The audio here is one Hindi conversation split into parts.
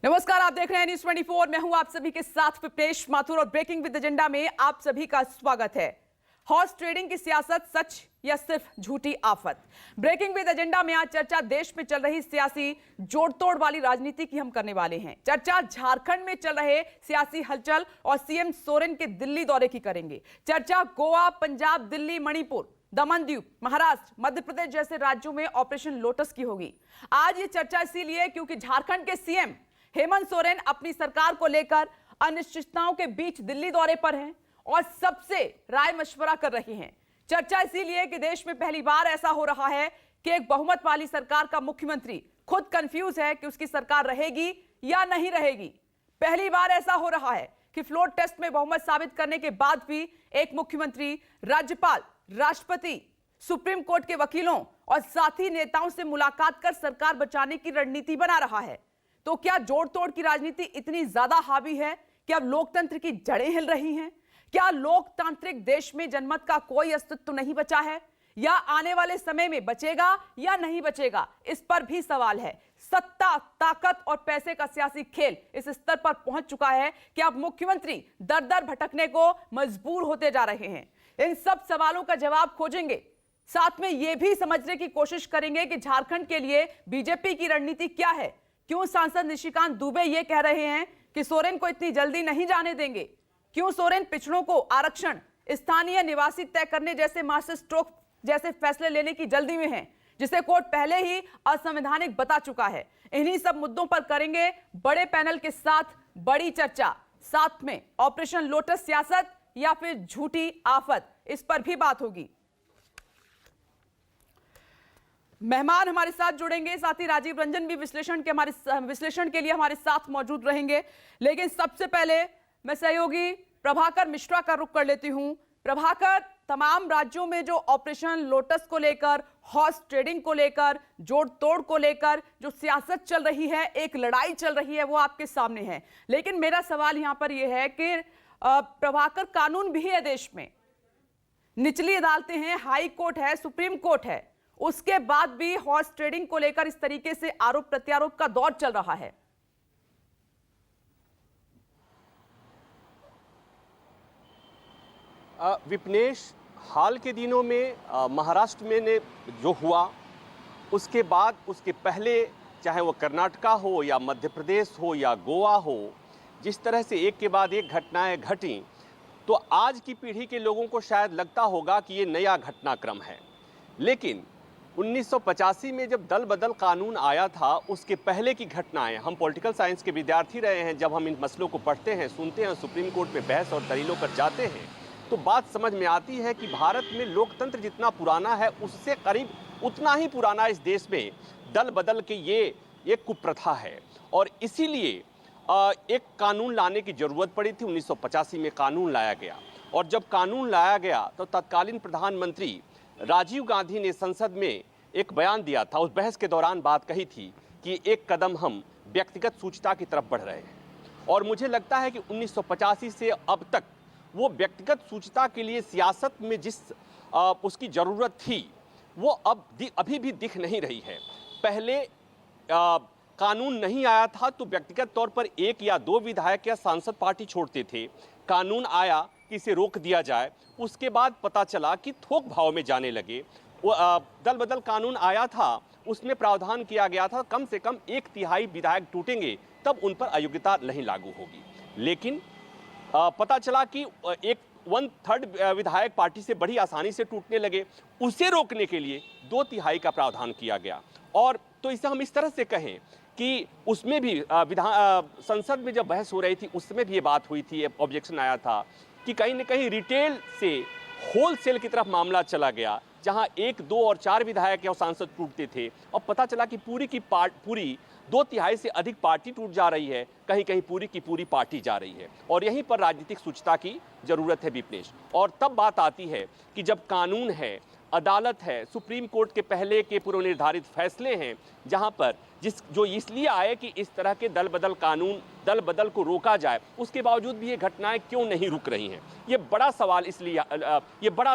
नमस्कार, आप देख रहे हैं न्यूज़ 24। मैं हूं आप सभी के साथ विपनेश माथुर और ब्रेकिंग विद एजेंडा में आप सभी का स्वागत है। हॉर्स ट्रेडिंग की सियासत, सच या सिर्फ झूठी आफत? ब्रेकिंग विद एजेंडा में आज चर्चा देश में चल रही सियासी जोड़तोड़ वाली राजनीति की हम करने वाले हैं। चर्चा झारखंड में चल रहे सियासी हलचल और सीएम सोरेन के दिल्ली दौरे की करेंगे। चर्चा गोवा, पंजाब, दिल्ली, मणिपुर, दमन द्वीप, महाराष्ट्र, मध्य प्रदेश जैसे राज्यों में ऑपरेशन लोटस की होगी। आज ये चर्चा इसीलिए क्योंकि झारखंड के सीएम हेमंत सोरेन अपनी सरकार को लेकर अनिश्चितताओं के बीच दिल्ली दौरे पर हैं और सबसे राय मशवरा कर रही हैं। चर्चा इसीलिए कि देश में पहली बार ऐसा हो रहा है कि एक बहुमत वाली सरकार का मुख्यमंत्री खुद कंफ्यूज है कि उसकी सरकार रहेगी या नहीं रहेगी। पहली बार ऐसा हो रहा है कि फ्लोर टेस्ट में बहुमत साबित करने के बाद भी एक मुख्यमंत्री राज्यपाल, राष्ट्रपति, सुप्रीम कोर्ट के वकीलों और साथी नेताओं से मुलाकात कर सरकार बचाने की रणनीति बना रहा है। तो क्या जोड़ तोड़ की राजनीति इतनी ज्यादा हावी है कि अब लोकतंत्र की जड़ें हिल रही हैं? क्या लोकतांत्रिक देश में जनमत का कोई अस्तित्व नहीं बचा है, या आने वाले समय में बचेगा या नहीं बचेगा, इस पर भी सवाल है। सत्ता, ताकत और पैसे का सियासी खेल इस स्तर पर पहुंच चुका है कि अब मुख्यमंत्री दर दर भटकने को मजबूर होते जा रहे हैं। इन सब सवालों का जवाब खोजेंगे, साथ में यह भी समझने की कोशिश करेंगे कि झारखंड के लिए बीजेपी की रणनीति क्या है। क्यों सांसद निशिकांत दुबे ये कह रहे हैं कि सोरेन को इतनी जल्दी नहीं जाने देंगे? क्यों सोरेन पिछड़ों को आरक्षण, स्थानीय निवासी तय करने जैसे मास्टर स्ट्रोक जैसे फैसले लेने की जल्दी में हैं, जिसे कोर्ट पहले ही असंवैधानिक बता चुका है? इन्हीं सब मुद्दों पर करेंगे बड़े पैनल के साथ बड़ी चर्चा। साथ में ऑपरेशन लोटस सियासत या फिर झूठी आफत, इस पर भी बात होगी। मेहमान हमारे साथ जुड़ेंगे, साथ ही राजीव रंजन भी विश्लेषण के लिए हमारे साथ मौजूद रहेंगे। लेकिन सबसे पहले मैं सहयोगी प्रभाकर मिश्रा का रुख कर लेती हूं। प्रभाकर, तमाम राज्यों में जो ऑपरेशन लोटस को लेकर, हॉर्स ट्रेडिंग को लेकर, जोड़ तोड़ को लेकर जो सियासत चल रही है, एक लड़ाई चल रही है, वो आपके सामने है। लेकिन मेरा सवाल यहां पर यह है कि प्रभाकर, कानून भी है देश में, निचली अदालतें हैं, हाई कोर्ट है, सुप्रीम कोर्ट है, उसके बाद भी हॉर्स ट्रेडिंग को लेकर इस तरीके से आरोप प्रत्यारोप का दौर चल रहा है। विपनेश, हाल के दिनों में महाराष्ट्र में ने जो हुआ, उसके बाद, उसके पहले, चाहे वो कर्नाटका हो या मध्य प्रदेश हो या गोवा हो, जिस तरह से एक के बाद एक घटनाएं घटी, तो आज की पीढ़ी के लोगों को शायद लगता होगा कि ये नया घटनाक्रम है। लेकिन 1985 में जब दल बदल कानून आया था, उसके पहले की घटनाएं, हम पॉलिटिकल साइंस के विद्यार्थी रहे हैं, जब हम इन मसलों को पढ़ते हैं, सुनते हैं, सुप्रीम कोर्ट में बहस और दलीलों पर जाते हैं, तो बात समझ में आती है कि भारत में लोकतंत्र जितना पुराना है, उससे करीब उतना ही पुराना इस देश में दल बदल के ये कुप्रथा है। और इसीलिए एक कानून लाने की जरूरत पड़ी थी। 1985 में कानून लाया गया, और जब कानून लाया गया तो तत्कालीन प्रधानमंत्री राजीव गांधी ने संसद में एक बयान दिया था। उस बहस के दौरान बात कही थी कि एक कदम हम व्यक्तिगत सूचिता की तरफ बढ़ रहे हैं। और मुझे लगता है कि 1985 से अब तक वो व्यक्तिगत सूचिता के लिए सियासत में जिस उसकी ज़रूरत थी, वो अभी भी दिख नहीं रही है। पहले कानून नहीं आया था तो व्यक्तिगत तौर पर एक या दो विधायक या सांसद पार्टी छोड़ते थे। कानून आया कि इसे रोक दिया जाए, उसके बाद पता चला कि थोक भाव में जाने लगे। वो दल बदल कानून आया था, उसमें प्रावधान किया गया था कम से कम 1/3 विधायक टूटेंगे तब उन पर अयोग्यता नहीं लागू होगी। लेकिन पता चला कि 1/3 विधायक पार्टी से बड़ी आसानी से टूटने लगे। उसे रोकने के लिए 2/3 का प्रावधान किया गया। और तो इसे हम इस तरह से कहें कि उसमें भी संसद में जब बहस हो रही थी, उस समय भी ये बात हुई थी, ऑब्जेक्शन आया था कि कहीं न कहीं रिटेल से होलसेल की तरफ मामला चला गया, जहां 1, 2 और 4 विधायक या सांसद टूटते थे, और पता चला कि पूरी 2/3 से अधिक पार्टी टूट जा रही है, कहीं कहीं पूरी की पूरी पार्टी जा रही है। और यहीं पर राजनीतिक सूचिता की जरूरत है विपनेश। और तब बात आती है कि जब कानून है, अदालत है, सुप्रीम कोर्ट के पहले के पूर्व निर्धारित फैसले हैं, जहां पर जो इसलिए आए कि इस तरह के दल बदल को रोका जाए, उसके बावजूद भी ये घटनाएं क्यों नहीं रुक रही हैं? ये बड़ा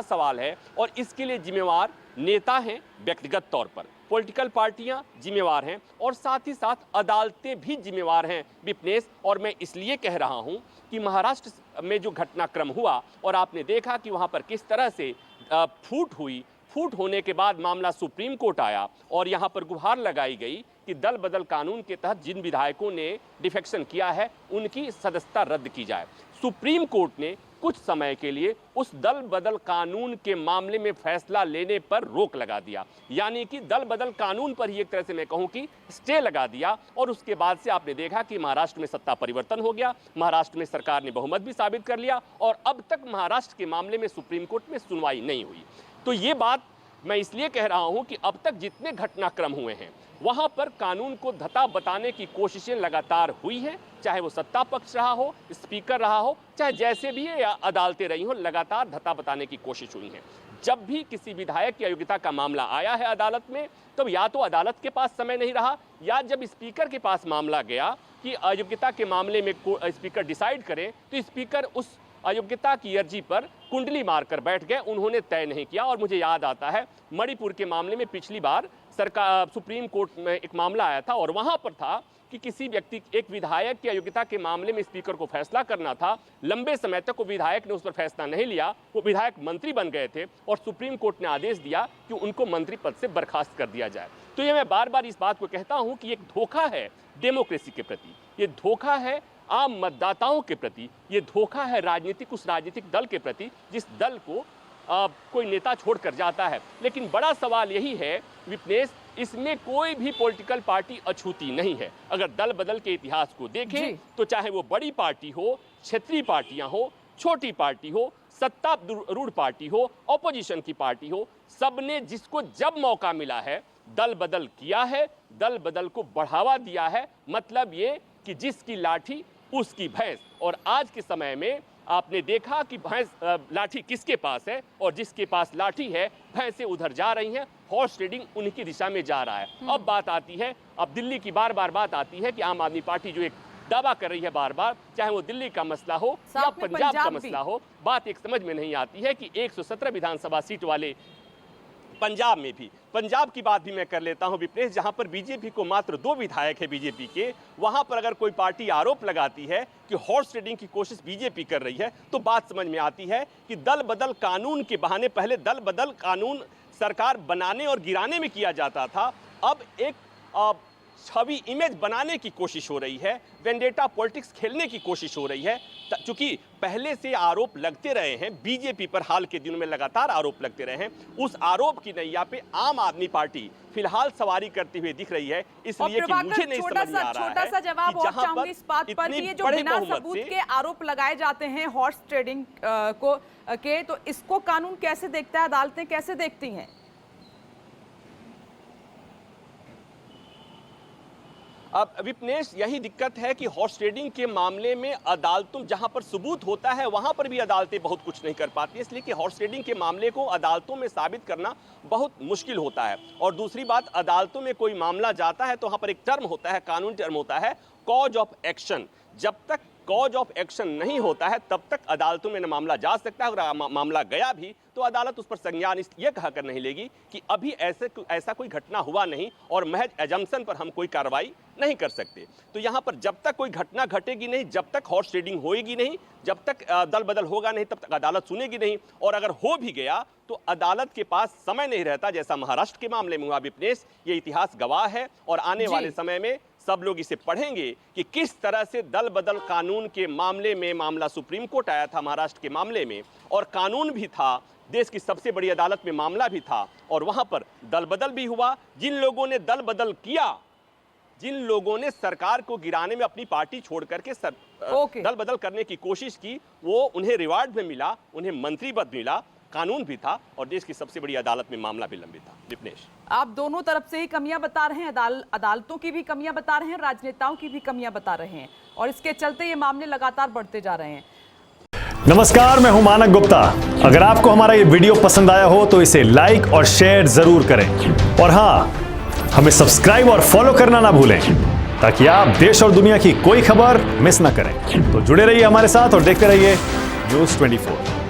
सवाल है, और इसके लिए जिम्मेवार नेता हैं व्यक्तिगत तौर पर, पॉलिटिकल पार्टियां जिम्मेवार हैं और साथ ही साथ अदालतें भी जिम्मेवार हैं विपनेश। और मैं इसलिए कह रहा हूं कि महाराष्ट्र में जो घटनाक्रम हुआ और आपने देखा कि वहां पर किस तरह से फूट हुई, फूट होने के बाद मामला सुप्रीम कोर्ट आया और यहां पर गुहार लगाई गई कि दल बदल कानून के तहत जिन विधायकों ने डिफेक्शन किया है उनकी सदस्यता रद्द की जाए। सुप्रीम कोर्ट ने कुछ समय के लिए उस दल बदल कानून के मामले में फैसला लेने पर रोक लगा दिया, यानी कि दल बदल कानून पर ही एक तरह से मैं कहूं कि स्टे लगा दिया। और उसके बाद से आपने देखा कि महाराष्ट्र में सत्ता परिवर्तन हो गया, महाराष्ट्र में सरकार ने बहुमत भी साबित कर लिया और अब तक महाराष्ट्र के मामले में सुप्रीम कोर्ट में सुनवाई नहीं हुई। तो ये बात मैं इसलिए कह रहा हूं कि अब तक जितने घटनाक्रम हुए हैं वहां पर कानून को धता बताने की कोशिशें लगातार हुई हैं, चाहे वो सत्ता पक्ष रहा हो, स्पीकर रहा हो, चाहे जैसे भी है या अदालतें रही हो, लगातार धता बताने की कोशिश हुई है। जब भी किसी विधायक की अयोग्यता का मामला आया है अदालत में, तब या तो अदालत के पास समय नहीं रहा या जब स्पीकर के पास मामला गया कि अयोग्यता के मामले में स्पीकर डिसाइड करें तो स्पीकर उस अयोग्यता की अर्जी पर कुंडली मारकर बैठ गए, उन्होंने तय नहीं किया। और मुझे याद आता है मणिपुर के मामले में पिछली बार सरकार सुप्रीम कोर्ट में एक मामला आया था और वहां पर था कि किसी व्यक्ति, एक विधायक की अयोग्यता के मामले में स्पीकर को फैसला करना था। लंबे समय तक वो विधायक ने उस पर फैसला नहीं लिया, वो विधायक मंत्री बन गए थे और सुप्रीम कोर्ट ने आदेश दिया कि उनको मंत्री पद से बर्खास्त कर दिया जाए। तो ये मैं बार बार इस बात को कहता हूं कि एक धोखा है डेमोक्रेसी के प्रति, ये धोखा है आम मतदाताओं के प्रति, ये धोखा है उस राजनीतिक दल के प्रति जिस दल को कोई नेता छोड़कर जाता है। लेकिन बड़ा सवाल यही है विपनेश, इसमें कोई भी पॉलिटिकल पार्टी अछूती नहीं है। अगर दल बदल के इतिहास को देखें तो चाहे वो बड़ी पार्टी हो, क्षेत्रीय पार्टियां हो, छोटी पार्टी हो, सत्तारूढ़ पार्टी हो, ऑपोजिशन की पार्टी हो, सबने जिसको जब मौका मिला है दल बदल किया है, दल बदल को बढ़ावा दिया है। मतलब ये कि जिसकी लाठी उसकी भैंस। और आज के समय में आपने देखा कि भैंस लाठी किसके पास है और जिसके पास लाठी है भैंसें उधर जा रही हैं, हॉर्स ट्रेडिंग उन्हीं की दिशा में जा रहा है। अब बात आती है, अब दिल्ली की बार बार बात आती है कि आम आदमी पार्टी जो एक दावा कर रही है बार बार, चाहे वो दिल्ली का मसला हो या पंजाब का मसला हो, बात एक समझ में नहीं आती है कि 117 विधानसभा सीट वाले पंजाब में भी, पंजाब की बात भी मैं कर लेता हूं विपनेश, जहां पर बीजेपी को मात्र 2 विधायक है बीजेपी के, वहां पर अगर कोई पार्टी आरोप लगाती है कि हॉर्स ट्रेडिंग की कोशिश बीजेपी कर रही है तो बात समझ में आती है कि दल बदल कानून के बहाने, पहले दल बदल कानून सरकार बनाने और गिराने में किया जाता था, अब एक छवि इमेज बनाने की कोशिश हो रही है, वेंडेटा पॉलिटिक्स खेलने की कोशिश हो रही है। चूंकि पहले से आरोप लगते रहे हैं बीजेपी पर, हाल के दिनों में लगातार आरोप लगते रहे हैं, उस आरोप की नैया पे आम आदमी पार्टी फिलहाल सवारी करती हुई दिख रही है। इसलिए कि मुझे नहीं समझ में आ रहा है, छोटा सा जवाब और चाहूंगी इस बात पर कि ये जो बिना सबूत के आरोप लगाए जाते हैं हॉर्स ट्रेडिंग तो इसको कानून कैसे देखता है, अदालतें कैसे देखती हैं? अब विपनेश यही दिक्कत है कि हॉर्स ट्रेडिंग के मामले में अदालतों, जहां पर सबूत होता है वहां पर भी अदालतें बहुत कुछ नहीं कर पाती, इसलिए कि हॉर्स ट्रेडिंग के मामले को अदालतों में साबित करना बहुत मुश्किल होता है। और दूसरी बात, अदालतों में कोई मामला जाता है तो वहां पर एक टर्म होता है, कानूनी टर्म होता है कॉज ऑफ एक्शन। जब तक कॉज ऑफ एक्शन नहीं होता है तब तक अदालतों में न मामला जा सकता है, अगर मामला गया भी तो अदालत उस पर संज्ञान ये कहकर नहीं लेगी कि अभी ऐसा कोई घटना हुआ नहीं और महज एजम्पशन पर हम कोई कार्रवाई नहीं कर सकते। तो यहाँ पर जब तक कोई घटना घटेगी नहीं, जब तक हॉर्स ट्रेडिंग होएगी नहीं, जब तक दल बदल होगा नहीं, तब तक अदालत सुनेगी नहीं। और अगर हो भी गया तो अदालत के पास समय नहीं रहता, जैसा महाराष्ट्र के मामले में हुआ विपनेश, ये इतिहास गवाह है। और आने वाले समय में सब लोग इसे पढ़ेंगे कि किस तरह से दल बदल कानून के मामले में, मामला सुप्रीम कोर्ट आया था महाराष्ट्र के मामले में और कानून भी था, देश की सबसे बड़ी अदालत में मामला भी था और वहां पर दल बदल भी हुआ। जिन लोगों ने दल बदल किया, जिन लोगों ने सरकार को गिराने में अपनी पार्टी छोड़ करके दल बदल करने की कोशिश की, वो उन्हें रिवार्ड में मिला, उन्हें मंत्री पद मिला, कानून भी था और देश की सबसे बड़ी अदालत में मामला भी लंबित था। विपनेश, आप दोनों तरफ से ही कमियां बता रहे हैं, अदालतों की भी कमियां बता रहे हैं, राजनेताओं की भी कमियां बता रहे हैं और इसके चलते ये मामले लगातार बढ़ते जा रहे हैं। नमस्कार, मैं हूं मानक गुप्ता। अगर आपको हमारा ये वीडियो पसंद आया हो तो इसे लाइक और शेयर जरूर करें और हाँ, हमें सब्सक्राइब और फॉलो करना ना भूलें ताकि आप देश और दुनिया की कोई खबर मिस ना करें। तो जुड़े रहिए हमारे साथ और देखते रहिए न्यूज़ 24।